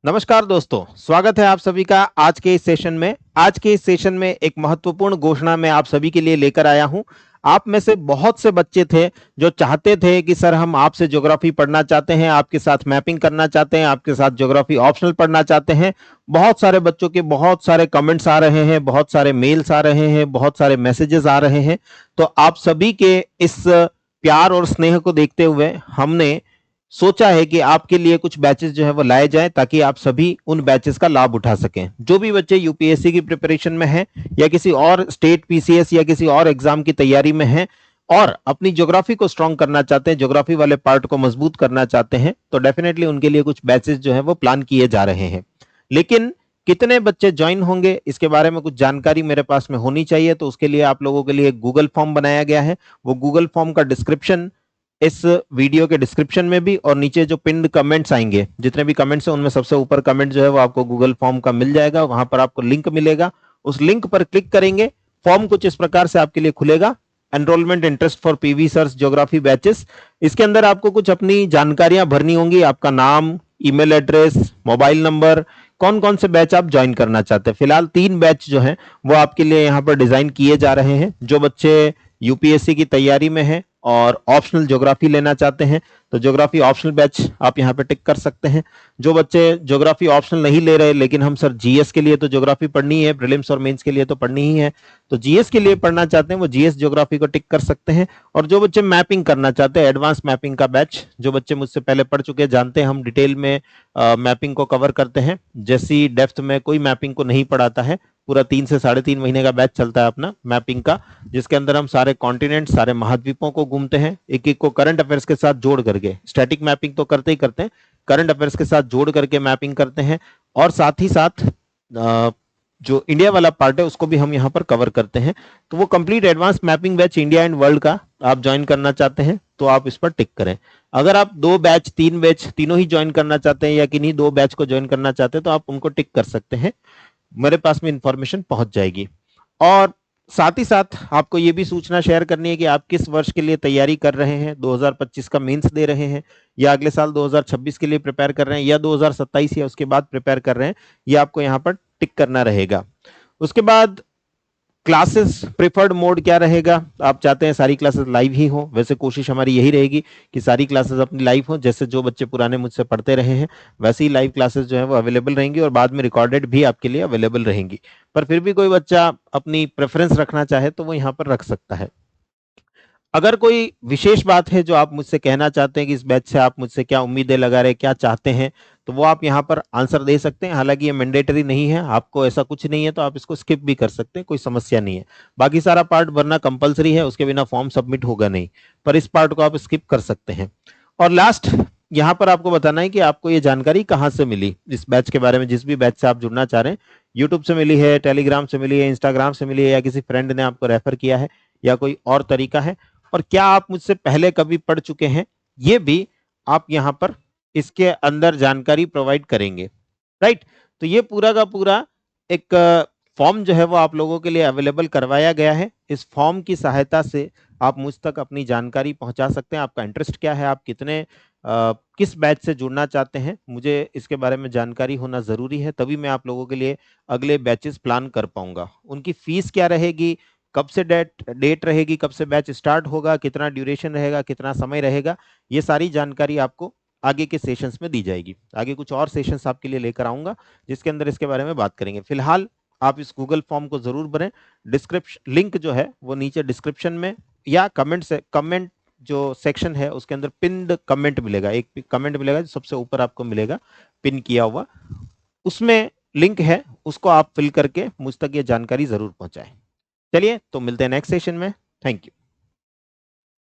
नमस्कार दोस्तों, स्वागत है आप सभी का आज के इस सेशन में। आज के इस सेशन में एक महत्वपूर्ण घोषणा मैं आप सभी के लिए लेकर आया हूं। आप में से बहुत से बच्चे थे जो चाहते थे कि सर हम आपसे ज्योग्राफी पढ़ना चाहते हैं, आपके साथ मैपिंग करना चाहते हैं, आपके साथ ज्योग्राफी ऑप्शनल पढ़ना चाहते हैं। बहुत सारे बच्चों के बहुत सारे कमेंट्स आ रहे हैं, बहुत सारे मेल्स आ रहे हैं, बहुत सारे मैसेजेस आ रहे हैं। तो आप सभी के इस प्यार और स्नेह को देखते हुए हमने सोचा है कि आपके लिए कुछ बैचेस जो है वो लाए जाएं ताकि आप सभी उन बैचेस का लाभ उठा सकें। जो भी बच्चे यूपीएससी की प्रिपरेशन में हैं या किसी और स्टेट पीसीएस या किसी और एग्जाम की तैयारी में हैं और अपनी ज्योग्राफी को स्ट्रांग करना चाहते हैं, ज्योग्राफी वाले पार्ट को मजबूत करना चाहते हैं, तो डेफिनेटली उनके लिए कुछ बैचेस जो है वो प्लान किए जा रहे हैं। लेकिन कितने बच्चे ज्वाइन होंगे इसके बारे में कुछ जानकारी मेरे पास में होनी चाहिए। तो उसके लिए आप लोगों के लिए गूगल फॉर्म बनाया गया है। वो गूगल फॉर्म का डिस्क्रिप्शन इस वीडियो के डिस्क्रिप्शन में भी और नीचे जो पिन्ड कमेंट्स आएंगे, जितने भी कमेंट्स हैं उनमें सबसे ऊपर कमेंट जो है वो आपको गूगल फॉर्म का मिल जाएगा। वहां पर आपको लिंक मिलेगा, उस लिंक पर क्लिक करेंगे, फॉर्म कुछ इस प्रकार से आपके लिए खुलेगा। Enrolment interest for PV search geography batches. इसके अंदर आपको कुछ अपनी जानकारियां भरनी होंगी, आपका नाम, ईमेल एड्रेस, मोबाइल नंबर, कौन कौन से बैच आप ज्वाइन करना चाहते हैं। फिलहाल 3 बैच जो हैं वो आपके लिए यहाँ पर डिजाइन किए जा रहे हैं। जो बच्चे यूपीएससी की तैयारी में हैं और ऑप्शनल ज्योग्राफी लेना चाहते हैं तो ज्योग्राफी ऑप्शनल बैच आप यहाँ पे टिक कर सकते हैं। जो बच्चे ज्योग्राफी ऑप्शनल नहीं ले रहे लेकिन हम सर जीएस के लिए तो ज्योग्राफी पढ़नी है, प्रीलिम्स और मेंस के लिए तो पढ़नी ही है, तो जीएस के लिए पढ़ना चाहते हैं वो जीएस ज्योग्राफी को टिक कर सकते हैं। और जो बच्चे मैपिंग करना चाहते हैं, एडवांस मैपिंग का बैच, जो बच्चे मुझसे पहले पढ़ चुके हैं, जानते हैं हम डिटेल में मैपिंग को कवर करते हैं, जैसी डेप्थ में कोई मैपिंग को नहीं पढ़ाता है। पूरा 3 से 3.5 महीने का बैच चलता है अपना मैपिंग का, जिसके अंदर हम सारे कॉन्टिनेंट, सारे महाद्वीपों को घूमते हैं, एक एक को करंट अफेयर्स के साथ जोड़ करके। स्टैटिक मैपिंग तो करते ही करते हैं, करंट अफेयर्स के साथ जोड़ करके मैपिंग करते हैं। और साथ ही साथ जो इंडिया वाला पार्ट है उसको भी हम यहाँ पर कवर करते हैं। तो वो complete advance mapping batch India and world का आप ज्वाइन करना चाहते हैं तो आप इस पर टिक करें। अगर आप 2 बैच, 3 बैच तीनों ही ज्वाइन करना चाहते हैं या किन्हीं 2 बैच को ज्वाइन करना चाहते हैं तो आप उनको टिक कर सकते हैं, मेरे पास में इंफॉर्मेशन पहुंच जाएगी। और साथ ही साथ आपको ये भी सूचना शेयर करनी है कि आप किस वर्ष के लिए तैयारी कर रहे हैं, 2025 का मेंस दे रहे हैं या अगले साल 2026 के लिए प्रिपेयर कर रहे हैं या 2027 या उसके बाद प्रिपेयर कर रहे हैं, ये आपको यहाँ पर टिक करना रहेगा। उसके बाद क्लासेस प्रिफर्ड मोड क्या रहेगा, आप चाहते हैं सारी क्लासेस लाइव ही हो, वैसे कोशिश हमारी यही रहेगी कि सारी क्लासेस अपनी लाइव हो। जैसे जो बच्चे पुराने मुझसे पढ़ते रहे हैं वैसे ही लाइव क्लासेस जो है वो अवेलेबल रहेंगी और बाद में रिकॉर्डेड भी आपके लिए अवेलेबल रहेंगी। पर फिर भी कोई बच्चा अपनी प्रेफरेंस रखना चाहे तो वो यहाँ पर रख सकता है। अगर कोई विशेष बात है जो आप मुझसे कहना चाहते हैं कि इस बैच से आप मुझसे क्या उम्मीदें लगा रहे हैं, क्या चाहते हैं, तो वो आप यहाँ पर आंसर दे सकते हैं। हालांकि ये मैंडेटरी नहीं है, आपको ऐसा कुछ नहीं है तो आप इसको स्किप भी कर सकते हैं, कोई समस्या नहीं है। बाकी सारा पार्ट भरना कंपलसरी है, उसके बिना फॉर्म सबमिट होगा नहीं, पर इस पार्ट को आप स्किप कर सकते हैं। और लास्ट यहाँ पर आपको बताना है कि आपको ये जानकारी कहाँ से मिली इस बैच के बारे में। जिस भी बैच से आप जुड़ना चाह रहे हैं, यूट्यूब से मिली है, टेलीग्राम से मिली है, इंस्टाग्राम से मिली है, या किसी फ्रेंड ने आपको रेफर किया है, या कोई और तरीका है, और क्या आप मुझसे पहले कभी पढ़ चुके हैं, ये भी आप यहाँ पर इसके अंदर जानकारी प्रोवाइड करेंगे। राइट, तो ये पूरा का पूरा एक फॉर्म जो है वो आप लोगों के लिए अवेलेबल करवाया गया है। इस फॉर्म की सहायता से आप मुझ तक अपनी जानकारी पहुंचा सकते हैं। आपका इंटरेस्ट क्या है, आप कितने किस बैच से जुड़ना चाहते हैं, मुझे इसके बारे में जानकारी होना जरूरी है, तभी मैं आप लोगों के लिए अगले बैचेस प्लान कर पाऊंगा। उनकी फीस क्या रहेगी, कब से डेट रहेगी, कब से बैच स्टार्ट होगा, कितना ड्यूरेशन रहेगा, कितना समय रहेगा, ये सारी जानकारी आपको आगे के सेशंस में दी जाएगी। आगे कुछ और सेशंस आपके लिए लेकर आऊंगा जिसके अंदर इसके बारे में बात करेंगे। फिलहाल आप इस गूगल फॉर्म को जरूर भरें। डिस्क्रिप्शन लिंक जो है वो नीचे डिस्क्रिप्शन में या कमेंट जो सेक्शन है उसके अंदर पिन्ड कमेंट मिलेगा, एक कमेंट मिलेगा जो सबसे ऊपर आपको मिलेगा पिन किया हुआ, उसमें लिंक है, उसको आप फिल करके मुझ तक ये जानकारी जरूर पहुंचाएं। चलिए तो मिलते हैं नेक्स्ट सेशन में। Thank you.